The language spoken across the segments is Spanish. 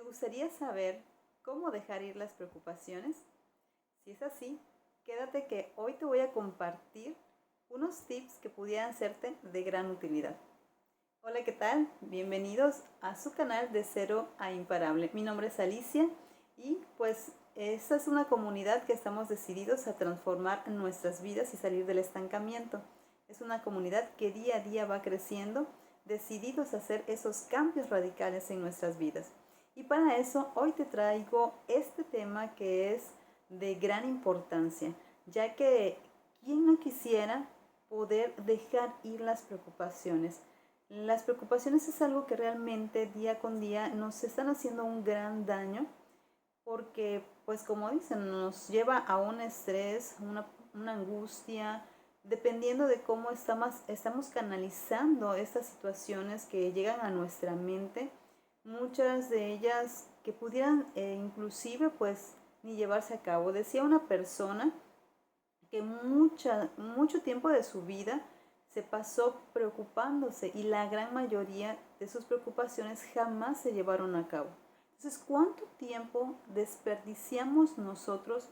gustaría saber cómo dejar ir las preocupaciones? Si es así, quédate que hoy te voy a compartir unos tips que pudieran serte de gran utilidad. Hola, ¿qué tal? Bienvenidos a su canal de Cero a Imparable. Mi nombre es Alicia y pues esta es una comunidad que estamos decididos a transformar nuestras vidas y salir del estancamiento. Es una comunidad que día a día va creciendo, decididos a hacer esos cambios radicales en nuestras vidas. Y para eso hoy te traigo este tema que es de gran importancia, ya que ¿quién no quisiera poder dejar ir las preocupaciones? Las preocupaciones es algo que realmente día con día nos están haciendo un gran daño porque, pues como dicen, nos lleva a un estrés, una angustia, dependiendo de cómo estamos canalizando estas situaciones que llegan a nuestra mente, muchas de ellas que pudieran inclusive pues ni llevarse a cabo. Decía una persona que mucho tiempo de su vida se pasó preocupándose y la gran mayoría de sus preocupaciones jamás se llevaron a cabo. Entonces, ¿cuánto tiempo desperdiciamos nosotros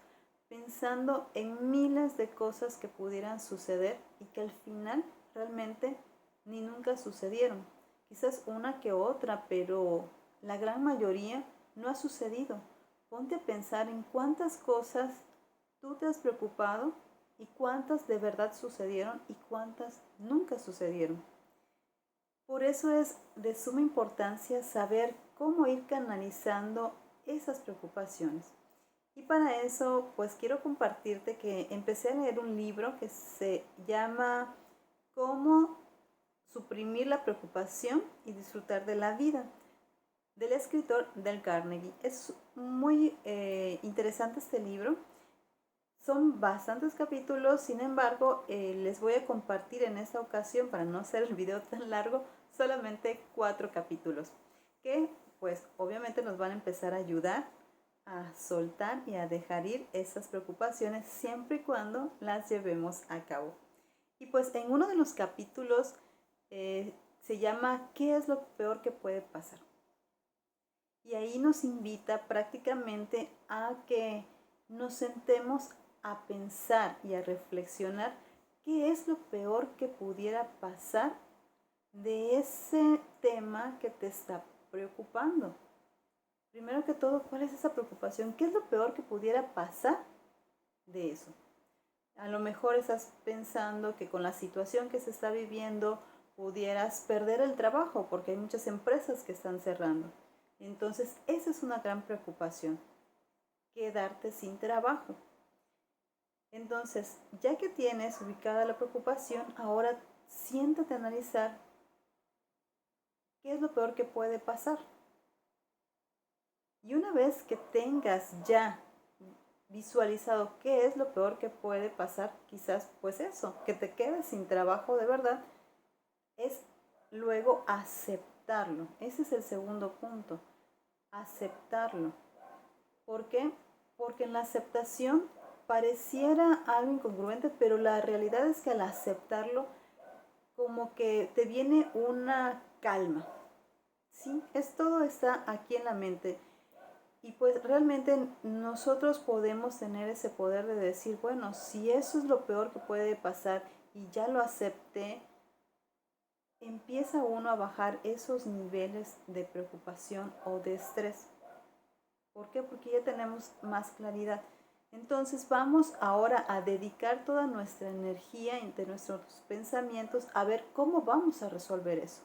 pensando en miles de cosas que pudieran suceder y que al final realmente ni nunca sucedieron? Quizás una que otra, pero la gran mayoría no ha sucedido. Ponte a pensar en cuántas cosas tú te has preocupado y cuántas de verdad sucedieron y cuántas nunca sucedieron. Por eso es de suma importancia saber cómo ir canalizando esas preocupaciones. Y para eso, pues quiero compartirte que empecé a leer un libro que se llama Cómo suprimir la preocupación y disfrutar de la vida, del escritor Dale Carnegie. Es muy interesante este libro. Son bastantes capítulos, sin embargo, les voy a compartir en esta ocasión, para no hacer el video tan largo, solamente 4 capítulos, que pues obviamente nos van a empezar a ayudar a soltar y a dejar ir esas preocupaciones siempre y cuando las llevemos a cabo. Y pues en uno de los capítulos se llama ¿Qué es lo peor que puede pasar? Y ahí nos invita prácticamente a que nos sentemos a pensar y a reflexionar qué es lo peor que pudiera pasar de ese tema que te está preocupando. Primero que todo, ¿cuál es esa preocupación? ¿Qué es lo peor que pudiera pasar de eso? A lo mejor estás pensando que con la situación que se está viviendo pudieras perder el trabajo porque hay muchas empresas que están cerrando. Entonces, esa es una gran preocupación, quedarte sin trabajo. Entonces, ya que tienes ubicada la preocupación, ahora siéntate a analizar qué es lo peor que puede pasar. Y una vez que tengas ya visualizado qué es lo peor que puede pasar, quizás pues eso, que te quedes sin trabajo de verdad, es luego aceptarlo. Ese es el segundo punto, aceptarlo. ¿Por qué? Porque en la aceptación pareciera algo incongruente, pero la realidad es que al aceptarlo, como que te viene una calma. Sí, todo está aquí en la mente. Y pues realmente nosotros podemos tener ese poder de decir, bueno, si eso es lo peor que puede pasar y ya lo acepté, empieza uno a bajar esos niveles de preocupación o de estrés. ¿Por qué? Porque ya tenemos más claridad. Entonces vamos ahora a dedicar toda nuestra energía entre nuestros pensamientos a ver cómo vamos a resolver eso.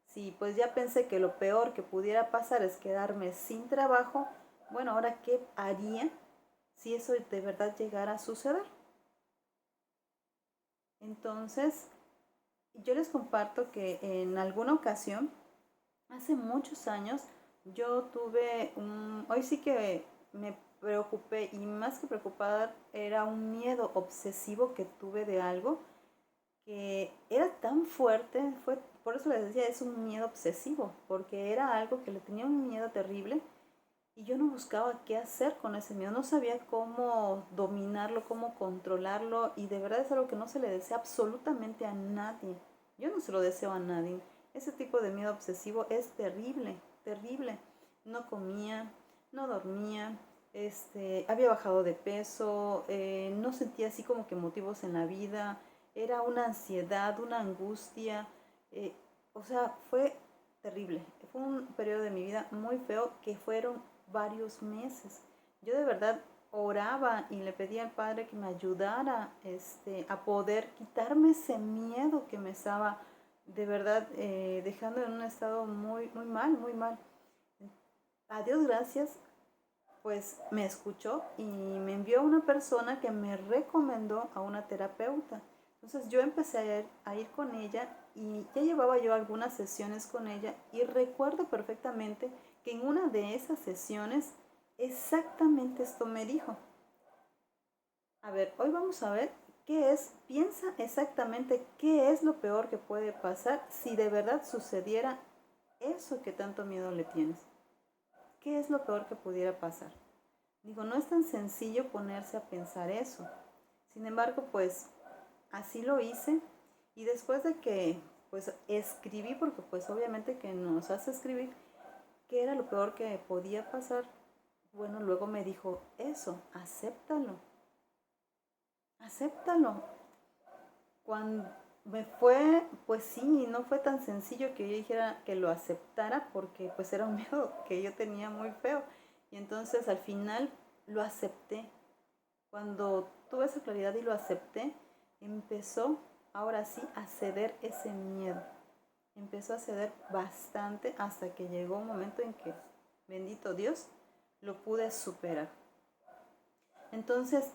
Si pues ya pensé que lo peor que pudiera pasar es quedarme sin trabajo, bueno, ahora ¿qué haría si eso de verdad llegara a suceder? Entonces, yo les comparto que en alguna ocasión, hace muchos años, yo tuve hoy sí que me preocupé y más que preocupada era un miedo obsesivo que tuve de algo que era tan fuerte, por eso les decía, es un miedo obsesivo, porque era algo que le tenía un miedo terrible y yo no buscaba qué hacer con ese miedo, no sabía cómo dominarlo, cómo controlarlo y de verdad es algo que no se le desea absolutamente a nadie. Yo no se lo deseo a nadie. Ese tipo de miedo obsesivo es terrible, terrible. no comía, no dormía, había bajado de peso, no sentía así como que motivos en la vida, era una ansiedad, una angustia, eh, o sea, fue terrible. Fue un periodo de mi vida muy feo que fueron varios meses. Yo de verdad oraba y le pedía al Padre que me ayudara a poder quitarme ese miedo que me estaba de verdad dejando en un estado muy, muy mal, muy mal. A Dios gracias, pues me escuchó y me envió a una persona que me recomendó a una terapeuta. Entonces yo empecé a ir con ella y ya llevaba yo algunas sesiones con ella y recuerdo perfectamente que en una de esas sesiones exactamente esto me dijo. A ver, hoy vamos a ver piensa exactamente qué es lo peor que puede pasar si de verdad sucediera eso que tanto miedo le tienes. ¿Qué es lo peor que pudiera pasar? Digo, no es tan sencillo ponerse a pensar eso. Sin embargo, pues así lo hice y después de que pues escribí, porque pues obviamente que nos hace escribir qué era lo peor que podía pasar, bueno, luego me dijo eso, acéptalo. Cuando me fue, pues sí, no fue tan sencillo que yo dijera que lo aceptara porque pues era un miedo que yo tenía muy feo. Y entonces al final lo acepté. Cuando tuve esa claridad y lo acepté, empezó ahora sí a ceder ese miedo. Empezó a ceder bastante hasta que llegó un momento en que, bendito Dios, lo pude superar. Entonces,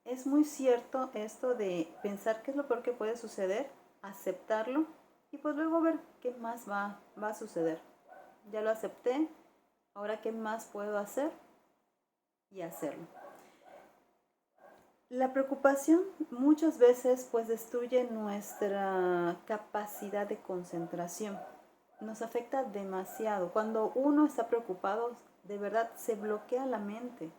es muy cierto esto de pensar qué es lo peor que puede suceder, aceptarlo y pues luego ver qué más va a suceder. Ya lo acepté, ahora qué más puedo hacer y hacerlo. La preocupación muchas veces pues destruye nuestra capacidad de concentración. Nos afecta demasiado. Cuando uno está preocupado, de verdad se bloquea la mente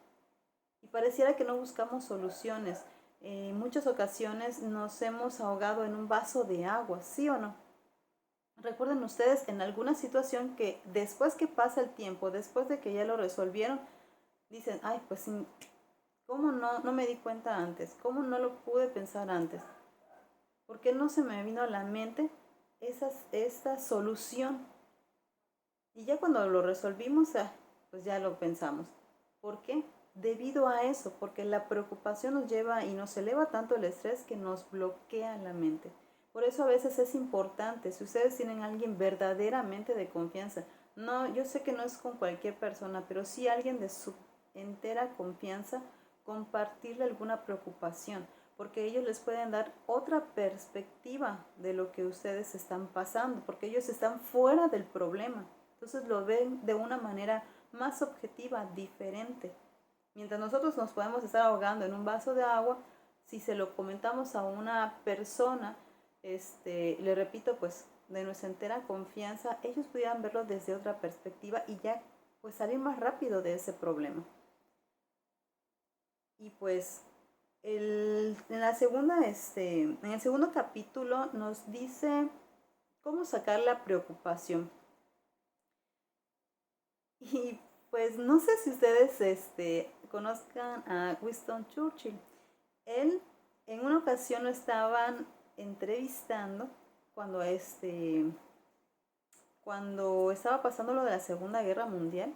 y pareciera que no buscamos soluciones. En muchas ocasiones nos hemos ahogado en un vaso de agua, ¿sí o no? Recuerden ustedes en alguna situación que después que pasa el tiempo, después de que ya lo resolvieron, dicen, ay, pues ¿cómo no me di cuenta antes? ¿Cómo no lo pude pensar antes? ¿Por qué no se me vino a la mente esta solución? Y ya cuando lo resolvimos, pues ya lo pensamos. ¿Por qué? Debido a eso, porque la preocupación nos lleva y nos eleva tanto el estrés que nos bloquea la mente. Por eso a veces es importante, si ustedes tienen a alguien verdaderamente de confianza, no, yo sé que no es con cualquier persona, pero sí alguien de su entera confianza, compartirle alguna preocupación, porque ellos les pueden dar otra perspectiva de lo que ustedes están pasando, porque ellos están fuera del problema. Entonces lo ven de una manera más objetiva, diferente. Mientras nosotros nos podemos estar ahogando en un vaso de agua, si se lo comentamos a una persona, le repito, pues de nuestra entera confianza, ellos pudieran verlo desde otra perspectiva y ya pues salir más rápido de ese problema. Y pues en el segundo capítulo nos dice cómo sacar la preocupación. Y pues no sé si ustedes conozcan a Winston Churchill. Él en una ocasión lo estaban entrevistando cuando cuando estaba pasando lo de la Segunda Guerra Mundial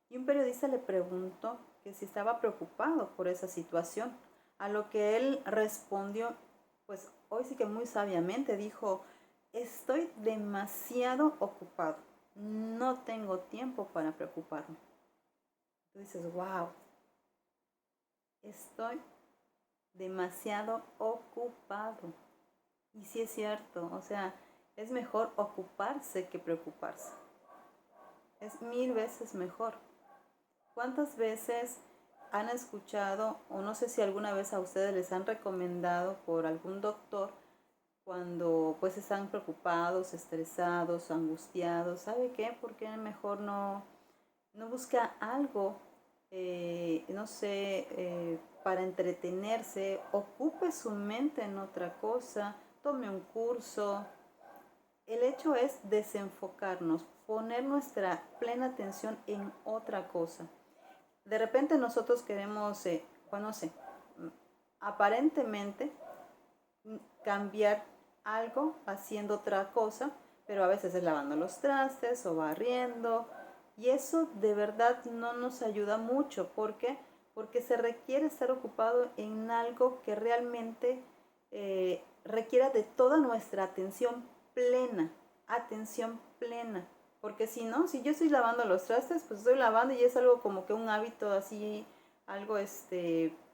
y un periodista le preguntó que si estaba preocupado por esa situación, a lo que él respondió, pues hoy sí que muy sabiamente dijo, estoy demasiado ocupado, no tengo tiempo para preocuparme. Tú dices, wow, estoy demasiado ocupado. Y sí es cierto, o sea, es mejor ocuparse que preocuparse. Es 1000 veces mejor. ¿Cuántas veces han escuchado, o no sé si alguna vez a ustedes les han recomendado por algún doctor, cuando pues están preocupados, estresados, angustiados, ¿sabe qué? ¿Por qué mejor no busca algo, no sé, para entretenerse, ocupe su mente en otra cosa, tome un curso? El hecho es desenfocarnos. poner nuestra plena atención en otra cosa. De repente nosotros queremos, pues no sé, aparentemente cambiar algo haciendo otra cosa, pero a veces es lavando los trastes o barriendo, y eso de verdad no nos ayuda mucho. ¿Por qué? Porque se requiere estar ocupado en algo que realmente requiera de toda nuestra atención plena. Porque si no, si yo estoy lavando los trastes, pues estoy lavando y es algo como que un hábito así, algo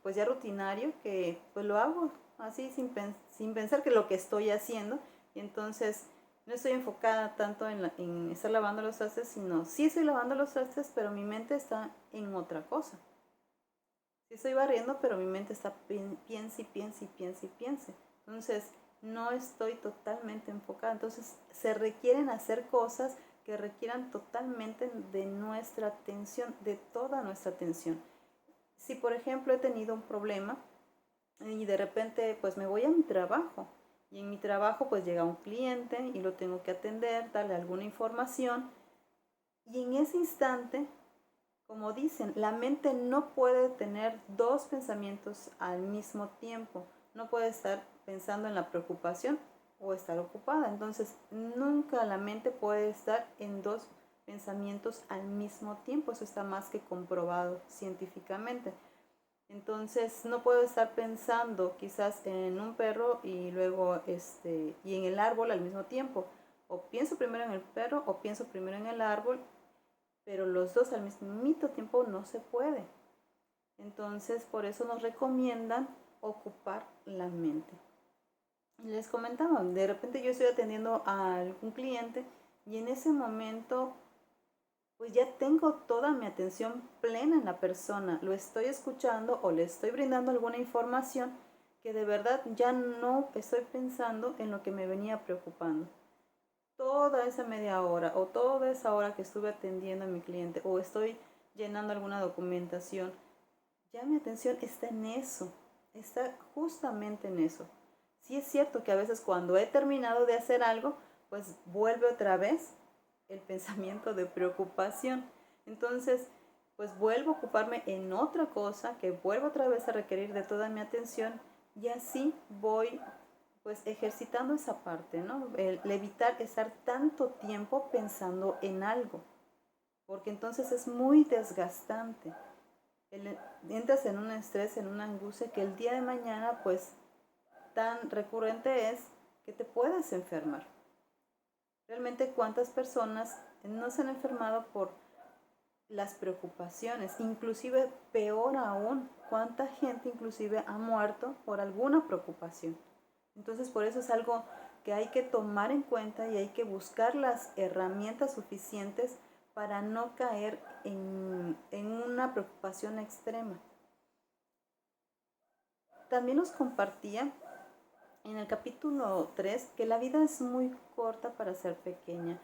pues ya rutinario, que pues lo hago así sin pensar que lo que estoy haciendo, y entonces no estoy enfocada tanto en estar lavando los trastes, sino sí estoy lavando los trastes, pero mi mente está en otra cosa. Sí estoy barriendo, pero mi mente está piense y piense y piense y piense. Entonces no estoy totalmente enfocada. Entonces se requieren hacer cosas que requieran totalmente de nuestra atención, de toda nuestra atención. Si por ejemplo he tenido un problema y de repente pues me voy a mi trabajo, y en mi trabajo pues llega un cliente y lo tengo que atender, darle alguna información, y en ese instante, como dicen, la mente no puede tener dos pensamientos al mismo tiempo. No puede estar pensando en la preocupación o estar ocupada. Entonces, nunca la mente puede estar en dos pensamientos al mismo tiempo. Eso está más que comprobado científicamente. Entonces, no puedo estar pensando quizás en un perro y luego y en el árbol al mismo tiempo. O pienso primero en el perro o pienso primero en el árbol, pero los dos al mismo tiempo no se puede. Entonces, por eso nos recomiendan ocupar la mente. Les comentaba, de repente yo estoy atendiendo a algún cliente y en ese momento pues ya tengo toda mi atención plena en la persona, lo estoy escuchando o le estoy brindando alguna información, que de verdad ya no estoy pensando en lo que me venía preocupando. Toda esa media hora o toda esa hora que estuve atendiendo a mi cliente o estoy llenando alguna documentación, ya mi atención está en eso, está justamente en eso. Sí es cierto que a veces cuando he terminado de hacer algo, pues vuelve otra vez el pensamiento de preocupación. Entonces, pues vuelvo a ocuparme en otra cosa que vuelvo otra vez a requerir de toda mi atención, y así voy pues ejercitando esa parte, ¿no? El evitar estar tanto tiempo pensando en algo, porque entonces es muy desgastante. Entras en un estrés, en una angustia que el día de mañana pues tan recurrente es que te puedes enfermar. Realmente cuántas personas no se han enfermado por las preocupaciones, inclusive peor aún, cuánta gente inclusive ha muerto por alguna preocupación. Entonces por eso es algo que hay que tomar en cuenta y hay que buscar las herramientas suficientes para no caer en una preocupación extrema. También nos compartía en el capítulo 3 que la vida es muy corta para ser pequeña.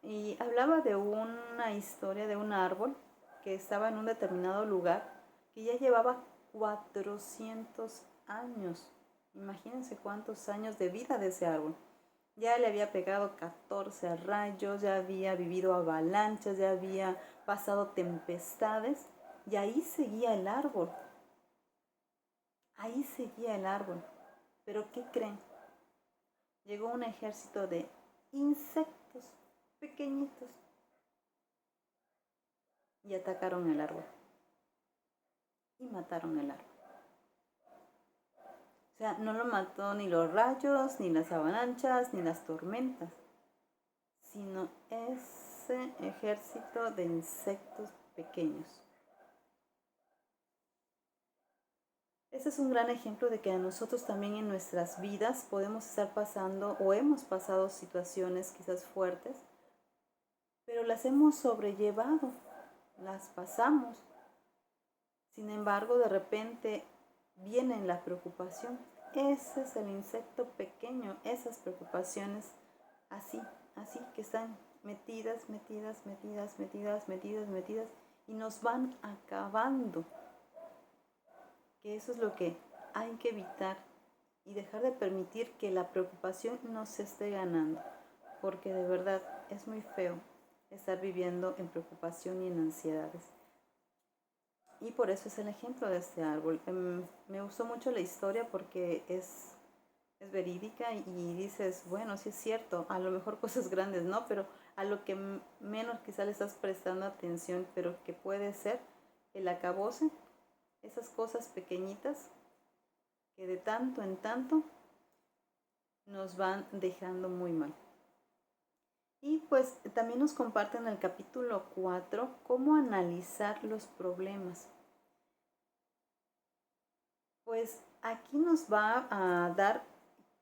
Y hablaba de una historia de un árbol que estaba en un determinado lugar, que ya llevaba 400 años. Imagínense cuántos años de vida de ese árbol. Ya le había pegado 14 rayos, ya había vivido avalanchas, ya había pasado tempestades, y ahí seguía el árbol. Ahí seguía el árbol. Pero ¿qué creen? Llegó un ejército de insectos pequeñitos y atacaron el árbol y mataron el árbol. O sea, no lo mató ni los rayos, ni las avalanchas, ni las tormentas, sino ese ejército de insectos pequeños. Ese es un gran ejemplo de que a nosotros también en nuestras vidas podemos estar pasando o hemos pasado situaciones quizás fuertes, pero las hemos sobrellevado, las pasamos. Sin embargo, de repente viene la preocupación. Ese es el insecto pequeño, esas preocupaciones así, que están metidas, y nos van acabando. Que eso es lo que hay que evitar y dejar de permitir que la preocupación nos esté ganando, porque de verdad es muy feo estar viviendo en preocupación y en ansiedades. Y por eso es el ejemplo de este árbol. Me gustó mucho la historia porque es verídica y dices, bueno, sí es cierto, a lo mejor cosas grandes no, pero a lo que menos quizá le estás prestando atención, pero que puede ser el acabose, esas cosas pequeñitas que de tanto en tanto nos van dejando muy mal. Y pues también nos comparten en el capítulo 4 cómo analizar los problemas. Pues aquí nos va a dar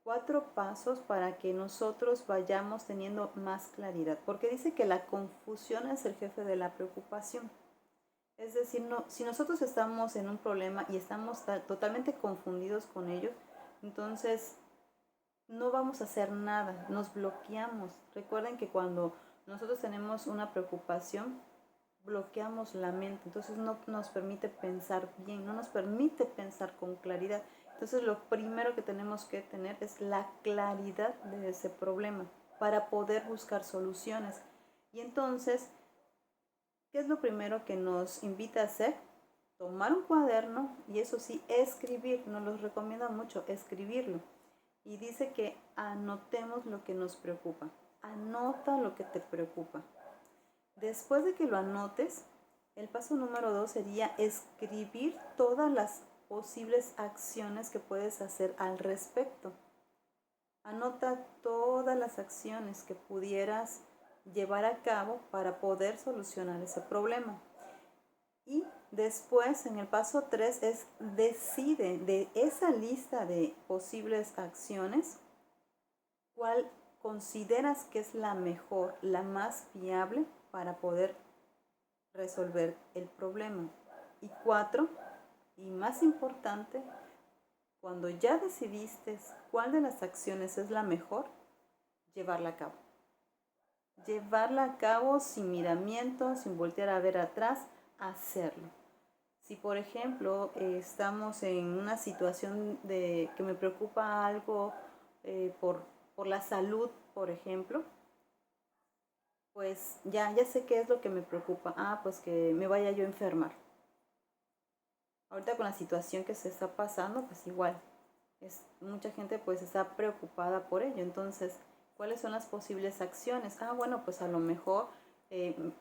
4 pasos para que nosotros vayamos teniendo más claridad, porque dice que la confusión es el jefe de la preocupación. Es decir, no, si nosotros estamos en un problema y estamos totalmente confundidos con ellos, entonces no vamos a hacer nada, nos bloqueamos. Recuerden que cuando nosotros tenemos una preocupación, bloqueamos la mente, entonces no nos permite pensar bien, no nos permite pensar con claridad. Entonces lo primero que tenemos que tener es la claridad de ese problema para poder buscar soluciones. Y entonces, ¿qué es lo primero que nos invita a hacer? Tomar un cuaderno y eso sí, escribir. Nos lo recomienda mucho, escribirlo. Y dice que anotemos lo que nos preocupa. Anota lo que te preocupa. Después de que lo anotes, el paso número 2 sería escribir todas las posibles acciones que puedes hacer al respecto. Anota todas las acciones que pudieras llevar a cabo para poder solucionar ese problema. Y después, en el paso 3, es decide de esa lista de posibles acciones cuál consideras que es la mejor, la más viable para poder resolver el problema. Y 4, y más importante, cuando ya decidiste cuál de las acciones es la mejor, llevarla a cabo. Llevarla a cabo sin miramiento, sin voltear a ver atrás, hacerlo. Si por ejemplo estamos en una situación de que me preocupa algo por la salud, por ejemplo, pues ya sé qué es lo que me preocupa. Pues que me vaya yo a enfermar. Ahorita con la situación que se está pasando, pues igual, mucha gente pues está preocupada por ello. Entonces, ¿cuáles son las posibles acciones? Bueno, pues a lo mejor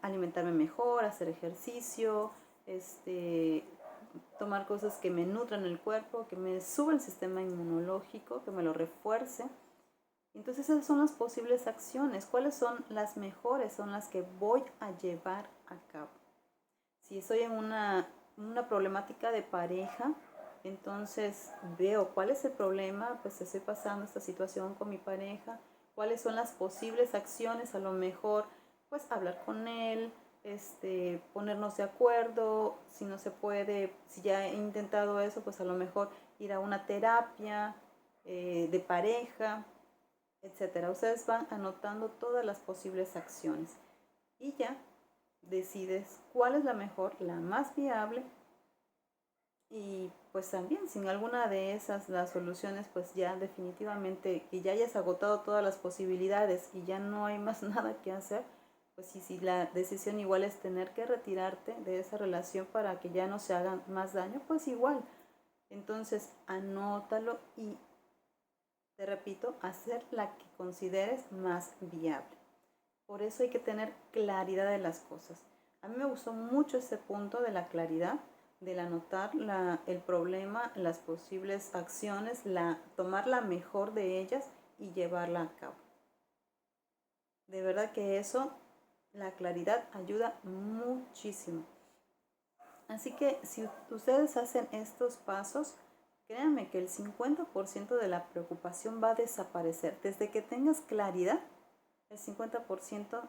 alimentarme mejor, hacer ejercicio, tomar cosas que me nutran el cuerpo, que me suban el sistema inmunológico, que me lo refuerce. Entonces esas son las posibles acciones. ¿Cuáles son las mejores? Son las que voy a llevar a cabo. Si estoy en una problemática de pareja, entonces veo cuál es el problema, pues estoy pasando esta situación con mi pareja, cuáles son las posibles acciones, a lo mejor pues hablar con él, ponernos de acuerdo, si no se puede, si ya he intentado eso, pues a lo mejor ir a una terapia de pareja, etcétera. Ustedes van anotando todas las posibles acciones y ya decides cuál es la mejor, la más viable, y pues también sin alguna de esas las soluciones, pues ya definitivamente que ya hayas agotado todas las posibilidades y ya no hay más nada que hacer, pues si la decisión igual es tener que retirarte de esa relación para que ya no se hagan más daño, pues igual. Entonces anótalo y te repito, hacer la que consideres más viable. Por eso hay que tener claridad de las cosas. A mí me gustó mucho ese punto de la claridad, del anotar el problema, las posibles acciones, tomar la mejor de ellas y llevarla a cabo. De verdad que eso, la claridad ayuda muchísimo. Así que si ustedes hacen estos pasos, créanme que el 50% de la preocupación va a desaparecer. Desde que tengas claridad, el 50%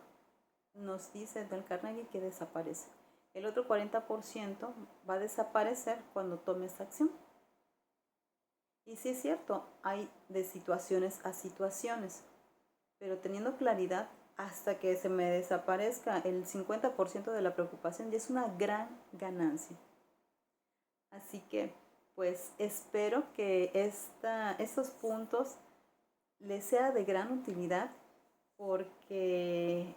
nos dice Dale Carnegie que desaparece. El otro 40% va a desaparecer cuando tomes acción. Y sí es cierto, hay de situaciones a situaciones, pero teniendo claridad, hasta que se me desaparezca el 50% de la preocupación, ya es una gran ganancia. Así que, pues espero que estos puntos les sea de gran utilidad, porque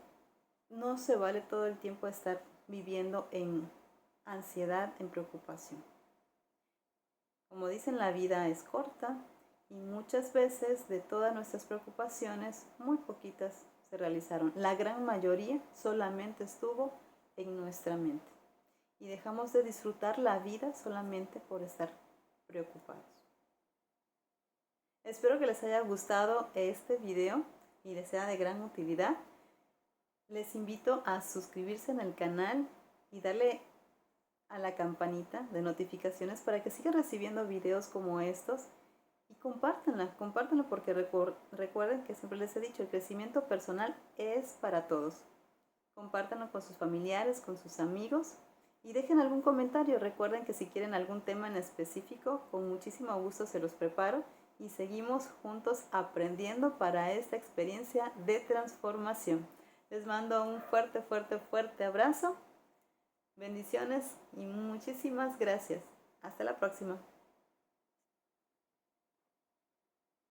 no se vale todo el tiempo estar viviendo en ansiedad, en preocupación. Como dicen, la vida es corta y muchas veces de todas nuestras preocupaciones, muy poquitas se realizaron. La gran mayoría solamente estuvo en nuestra mente y dejamos de disfrutar la vida solamente por estar preocupados. Espero que les haya gustado este video y les sea de gran utilidad. Les invito a suscribirse en el canal y darle a la campanita de notificaciones para que sigan recibiendo videos como estos, y compártanlo porque recuerden que siempre les he dicho, el crecimiento personal es para todos. Compártanlo con sus familiares, con sus amigos y dejen algún comentario. Recuerden que si quieren algún tema en específico, con muchísimo gusto se los preparo y seguimos juntos aprendiendo para esta experiencia de transformación. Les mando un fuerte, fuerte, fuerte abrazo. Bendiciones y muchísimas gracias. Hasta la próxima.